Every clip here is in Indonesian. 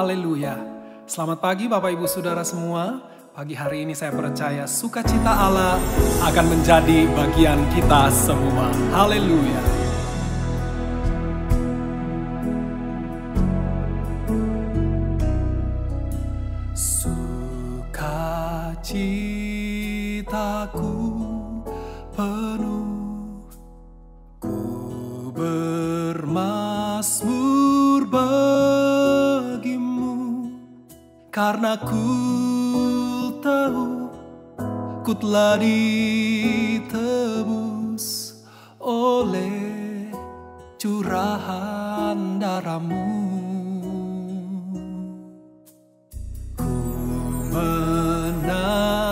Haleluya. Selamat pagi Bapak Ibu Saudara semua. Pagi hari ini saya percaya sukacita Allah akan menjadi bagian kita semua. Haleluya. Sukacitaku penuh, ku bermazmur bagimu, karena ku tahu ku telah ditebus oleh curahan darahmu. Ku menari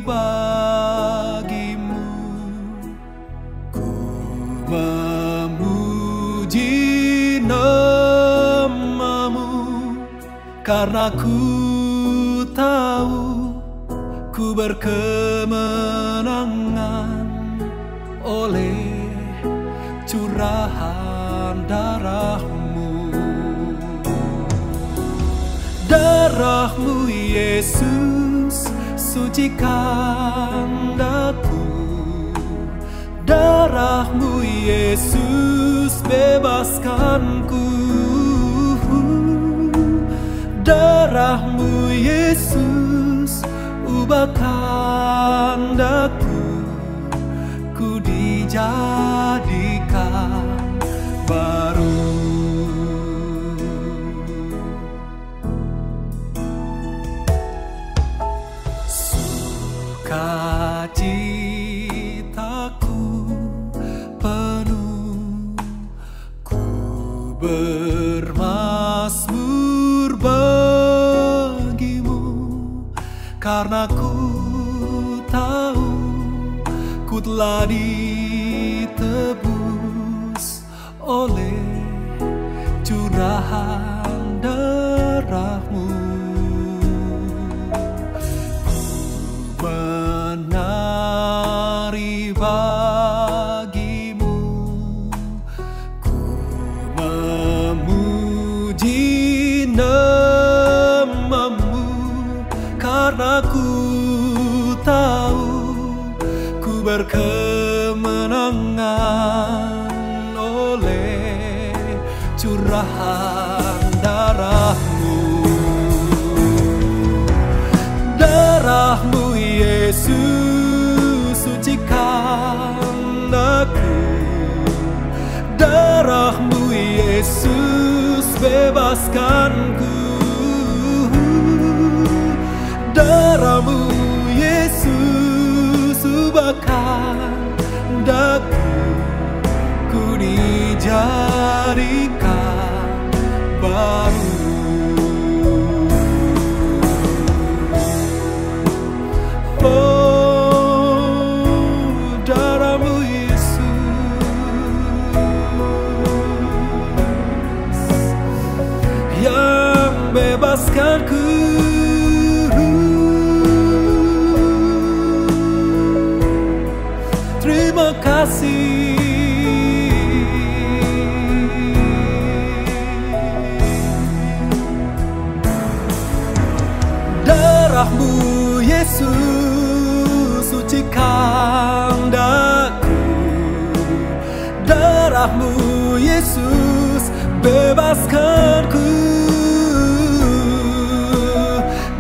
bagimu, ku memuji namamu, karena ku tahu ku berkemenangan oleh curahan darahmu. Darahmu Yesus sucikan daku, darahmu Yesus bebaskanku, darahmu Yesus ubahkan daku, ku dijadikan baru. Sukacitaku penuh, ku bermazmur bagimu, karena ku tahu ku telah ditebus oleh curahan darahmu. Ku menari bagimu, ku memuji namamu, karena ku tahu ku berkemenangan oleh curahan darahmu. Darahmu Yesus sucikan aku, darahmu Yesus bebaskanku, darahmu Yesus ubahkan daku, ku dijadikan baru. Oh, darahmu Yesus yang bebaskanku. Terima kasih. Darahmu Yesus sucikan daku, darahmu Yesus bebaskanku,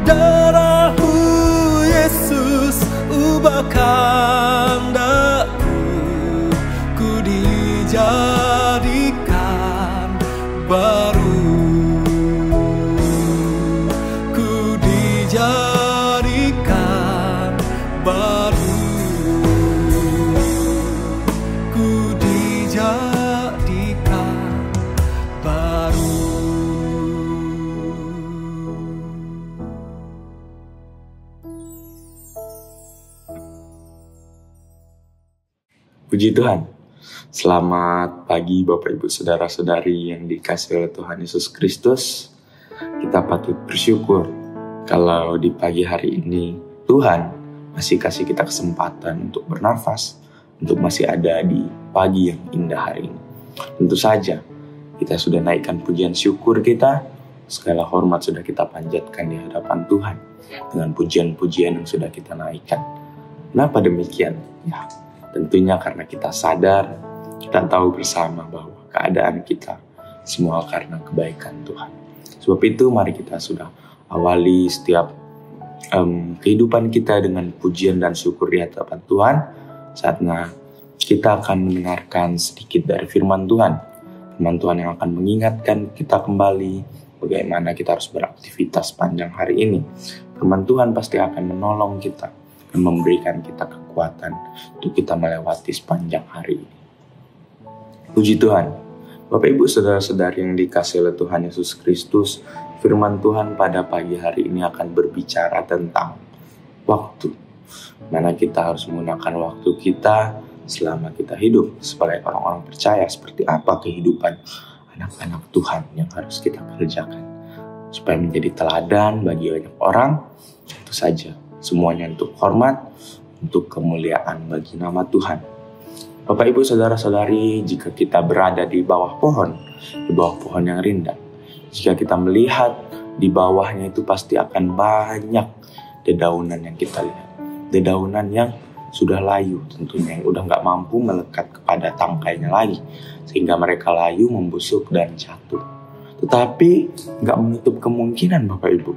darahmu Yesus ubahkan daku, ku dijadikan baru, ku dijadikan baru, ku dijadikan baru. Puji Tuhan. Selamat pagi Bapak Ibu Saudara-saudari yang dikasihi oleh Tuhan Yesus Kristus. Kita patut bersyukur kalau di pagi hari ini Tuhan masih kasih kita kesempatan untuk bernafas, untuk masih ada di pagi yang indah hari ini. Tentu saja kita sudah naikkan pujian syukur kita Segala hormat sudah kita panjatkan di hadapan Tuhan dengan pujian-pujian yang sudah kita naikkan. Kenapa demikian? Ya, tentunya karena kita sadar, kita tahu bersama bahwa keadaan kita semua karena kebaikan Tuhan. Sebab itu mari kita sudah awali setiap kehidupan kita dengan pujian dan syukur di hadapan Tuhan. Saatnya kita akan mendengarkan sedikit dari firman Tuhan. Firman Tuhan yang akan mengingatkan kita kembali bagaimana kita harus beraktivitas panjang hari ini. Firman Tuhan pasti akan menolong kita dan memberikan kita kekuatan untuk kita melewati sepanjang hari ini. Puji Tuhan. Bapak Ibu saudara-saudari yang dikasihi oleh Tuhan Yesus Kristus, firman Tuhan pada pagi hari ini akan berbicara tentang waktu. Mana kita harus menggunakan waktu kita selama kita hidup sebagai orang-orang percaya. Seperti apa kehidupan anak-anak Tuhan yang harus kita kerjakan supaya menjadi teladan bagi banyak orang. Tentu saja semuanya untuk hormat, untuk kemuliaan bagi nama Tuhan. Bapak Ibu saudara-saudari, jika kita berada di bawah pohon yang rindang, jika kita melihat di bawahnya itu pasti akan banyak dedaunan yang kita lihat, dedaunan yang sudah layu tentunya, yang udah gak mampu melekat kepada tangkainya lagi, sehingga mereka layu, membusuk, dan jatuh. Tetapi gak menutup kemungkinan Bapak Ibu,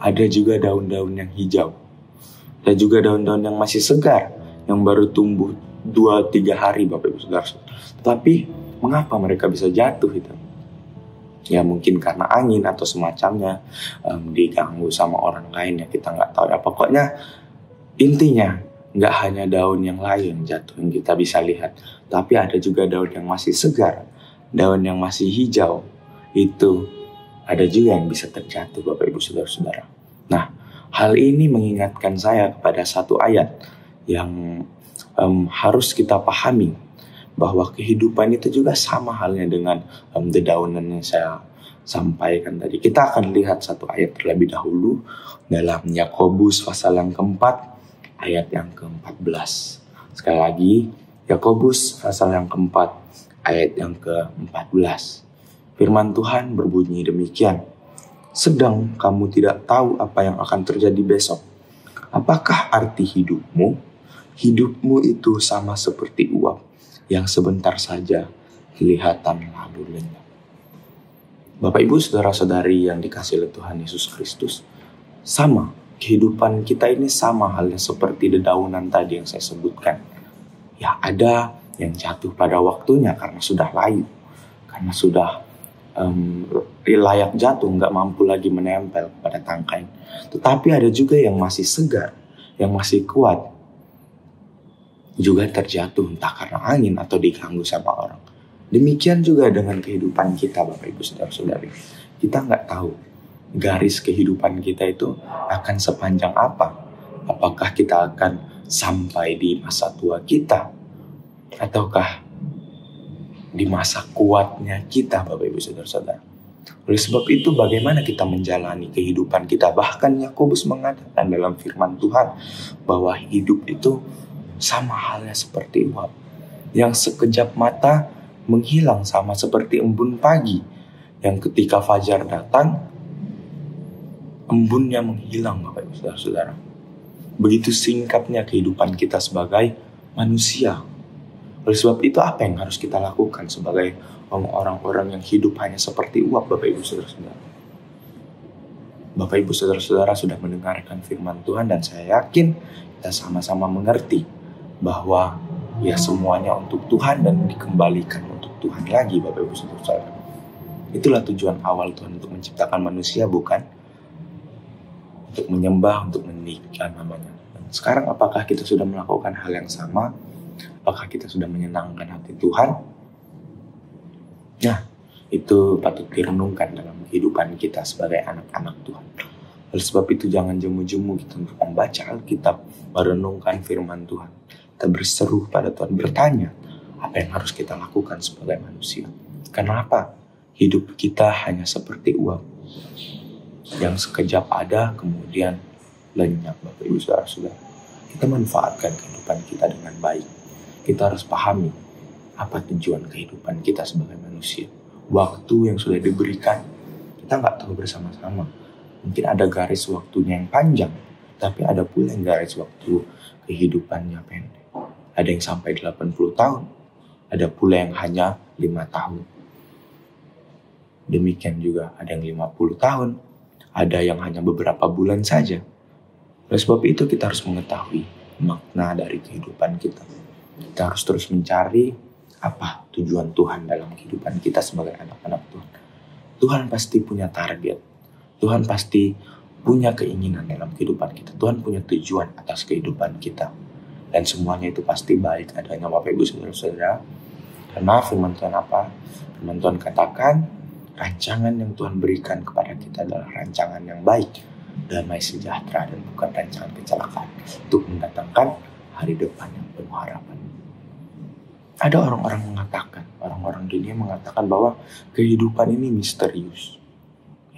ada juga daun-daun yang hijau, ada juga daun-daun yang masih segar, yang baru tumbuh 2-3 hari Bapak Ibu Saudara. Tetapi mengapa mereka bisa jatuh itu? Ya mungkin karena angin atau semacamnya, diganggu sama orang lain yang kita gak tahu. Ya pokoknya intinya nggak hanya daun yang layu yang jatuh yang kita bisa lihat, tapi ada juga daun yang masih segar, daun yang masih hijau. Itu ada juga yang bisa terjatuh Bapak Ibu Saudara-saudara. Nah, hal ini mengingatkan saya kepada satu ayat yang harus kita pahami, bahwa kehidupan itu juga sama halnya dengan dedaunan yang saya sampaikan tadi. Kita akan lihat satu ayat terlebih dahulu dalam Yakobus pasal yang keempat, ayat yang ke-14. Sekali lagi, Yakobus pasal yang keempat, ayat yang ke-14. Firman Tuhan berbunyi demikian. Sedang kamu tidak tahu apa yang akan terjadi besok. Apakah arti hidupmu? Hidupmu itu sama seperti uap yang sebentar saja kelihatan lalu lenyap. Bapak Ibu saudara-saudari yang dikasihi oleh Tuhan Yesus Kristus, sama. Kehidupan kita ini sama halnya seperti dedaunan tadi yang saya sebutkan. Ya ada yang jatuh pada waktunya karena sudah layu, karena sudah layak jatuh, nggak mampu lagi menempel pada tangkai. Tetapi ada juga yang masih segar, yang masih kuat, juga terjatuh entah karena angin atau diganggu sama orang. Demikian juga dengan kehidupan kita Bapak Ibu Saudara-saudari. Kita nggak tahu garis kehidupan kita itu akan sepanjang apa. Apakah kita akan sampai di masa tua kita, ataukah di masa kuatnya kita Bapak Ibu Saudara-saudara. Oleh sebab itu bagaimana kita menjalani kehidupan kita. Bahkan Yakobus mengatakan dalam firman Tuhan bahwa hidup itu sama halnya seperti uap yang sekejap mata menghilang, sama seperti embun pagi yang ketika fajar datang embunnya menghilang Bapak Ibu Saudara-saudara. Begitu singkatnya kehidupan kita sebagai manusia. Oleh sebab itu apa yang harus kita lakukan sebagai orang-orang yang hidup hanya seperti uap Bapak Ibu Saudara-saudara? Bapak Ibu Saudara-saudara sudah mendengarkan firman Tuhan dan saya yakin kita sama-sama mengerti bahwa ya semuanya untuk Tuhan dan dikembalikan untuk Tuhan lagi Bapak Ibu Saudara-saudara. Itulah tujuan awal Tuhan untuk menciptakan manusia, bukan untuk menyembah, untuk meninggikan namanya. Dan sekarang apakah kita sudah melakukan hal yang sama? Apakah kita sudah menyenangkan hati Tuhan? Nah, itu patut direnungkan dalam kehidupan kita sebagai anak-anak Tuhan. Oleh sebab itu jangan jemu-jemu kita untuk membaca Alkitab, merenungkan firman Tuhan. Kita berseru pada Tuhan, bertanya apa yang harus kita lakukan sebagai manusia. Kenapa? Hidup kita hanya seperti uap yang sekejap ada kemudian lenyap Bapak Ibu Saudara-saudara. Kita manfaatkan kehidupan kita dengan baik. Kita harus pahami apa tujuan kehidupan kita sebagai manusia. Waktu yang sudah diberikan Kita nggak tahu bersama-sama. Mungkin ada garis waktunya yang panjang, tapi ada pula yang garis waktu kehidupannya pendek. Ada yang sampai 80 tahun, ada pula yang hanya 5 tahun. Demikian juga ada yang 50 tahun, ada yang hanya beberapa bulan saja. Oleh sebab itu kita harus mengetahui makna dari kehidupan kita. Kita harus terus mencari apa tujuan Tuhan dalam kehidupan kita sebagai anak-anak Tuhan. Tuhan pasti punya target. Tuhan pasti punya keinginan dalam kehidupan kita. Tuhan punya tujuan atas kehidupan kita. Dan semuanya itu pasti baik adanya Bapak Ibu Saudara-saudara. Karena firman Tuhan apa? Firman Tuhan katakan, rancangan yang Tuhan berikan kepada kita adalah rancangan yang baik, damai sejahtera, dan bukan rancangan kecelakaan, untuk mendatangkan hari depan yang penuh harapan. Ada orang-orang dunia mengatakan bahwa kehidupan ini misterius.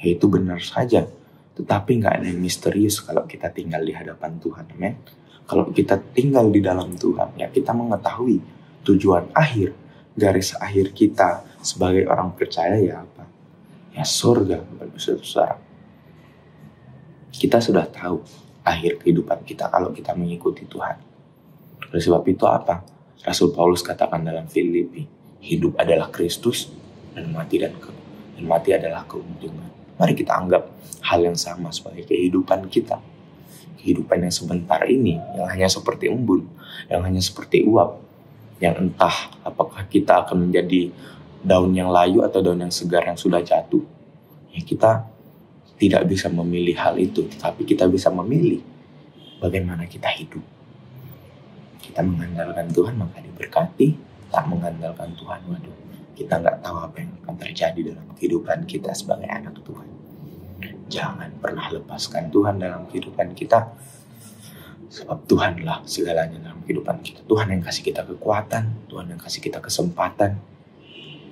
Ya, itu benar saja, tetapi nggak ada yang misterius kalau kita tinggal di hadapan Tuhan, amin. Kalau kita tinggal di dalam Tuhan, ya kita mengetahui tujuan akhir, garis akhir kita sebagai orang percaya ya apa? Ya surga, Bapak Ibu Saudara. Kita sudah tahu akhir kehidupan kita kalau kita mengikuti Tuhan. Oleh sebab itu apa? Rasul Paulus katakan dalam Filipi, hidup adalah Kristus dan mati adalah keuntungan. Mari kita anggap hal yang sama sebagai kehidupan kita. Kehidupan yang sebentar ini, yang hanya seperti embun, yang hanya seperti uap, yang entah apakah kita akan menjadi daun yang layu atau daun yang segar yang sudah jatuh. Ya, kita tidak bisa memilih hal itu, tapi kita bisa memilih bagaimana kita hidup. Kita mengandalkan Tuhan maka diberkati, tak mengandalkan Tuhan, waduh, kita nggak tahu apa yang akan terjadi dalam kehidupan kita sebagai anak Tuhan. Jangan pernah lepaskan Tuhan dalam kehidupan kita, sebab Tuhanlah segalanya dalam kehidupan kita. Tuhan yang kasih kita kekuatan, Tuhan yang kasih kita kesempatan,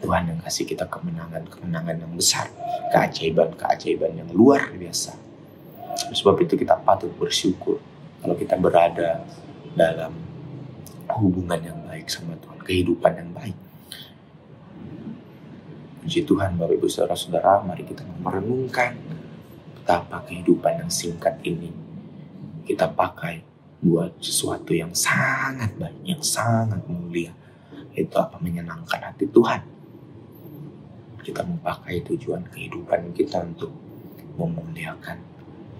Tuhan yang kasih kita kemenangan yang besar, keajaiban yang luar biasa. Sebab itu kita patut bersyukur kalau kita berada dalam hubungan yang baik sama Tuhan, kehidupan yang baik. Puji Tuhan Bapak Ibu Saudara-saudara, mari kita merenungkan betapa kehidupan yang singkat ini kita pakai buat sesuatu yang sangat baik, yang sangat mulia, yaitu apa? Menyenangkan hati Tuhan. Kita memakai tujuan kehidupan kita untuk memuliakan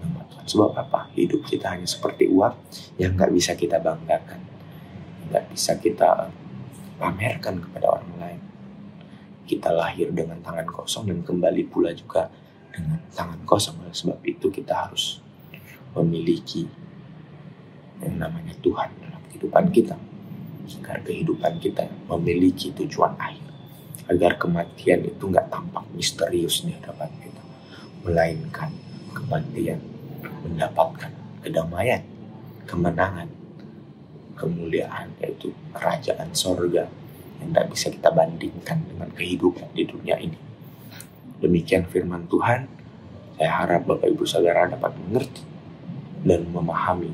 nama Tuhan. Sebab apa? Hidup kita hanya seperti uap yang gak bisa kita banggakan, gak bisa kita pamerkan kepada orang lain. Kita lahir dengan tangan kosong dan kembali pula juga dengan tangan kosong. Oleh sebab itu kita harus memiliki yang namanya Tuhan dalam kehidupan kita, agar kehidupan kita memiliki tujuan akhir, agar kematian itu gak tampak misterius di hadapan kita, melainkan kematian mendapatkan kedamaian, kemenangan, kemuliaan, yaitu kerajaan sorga yang tidak bisa kita bandingkan dengan kehidupan di dunia ini. Demikian firman Tuhan. Saya harap Bapak Ibu Saudara dapat mengerti dan memahami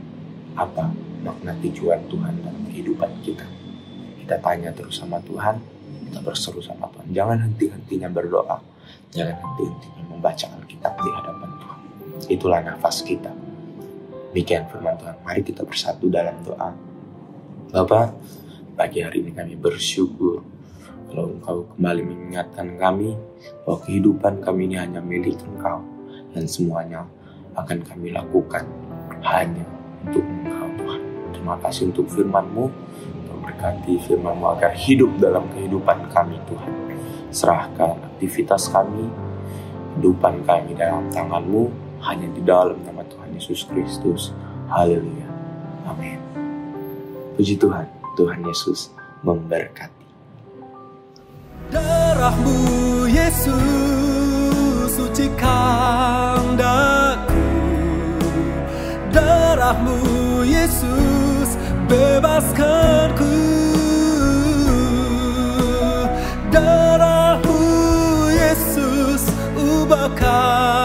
apa makna tujuan Tuhan dalam kehidupan kita. Kita tanya terus sama Tuhan, kita berseru sama Tuhan. Jangan henti-hentinya berdoa, jangan henti-hentinya membaca Alkitab di hadapan Tuhan. Itulah nafas kita. Demikian firman Tuhan. Mari kita bersatu dalam doa. Bapa, pagi hari ini kami bersyukur kalau Engkau kembali mengingatkan kami bahwa kehidupan kami ini hanya milik Engkau, dan semuanya akan kami lakukan hanya untuk Engkau, Tuhan. Terima kasih untuk firman-Mu. Berkati firman-Mu agar hidup dalam kehidupan kami, Tuhan. Serahkan aktivitas kami, kehidupan kami dalam tangan-Mu, hanya di dalam nama Tuhan Yesus Kristus. Haleluya. Amin. Puji Tuhan. Tuhan Yesus memberkati. Darah-Mu Yesus sucikan daku, darah-Mu Yesus bebaskanku, darah-Mu Yesus ubahkan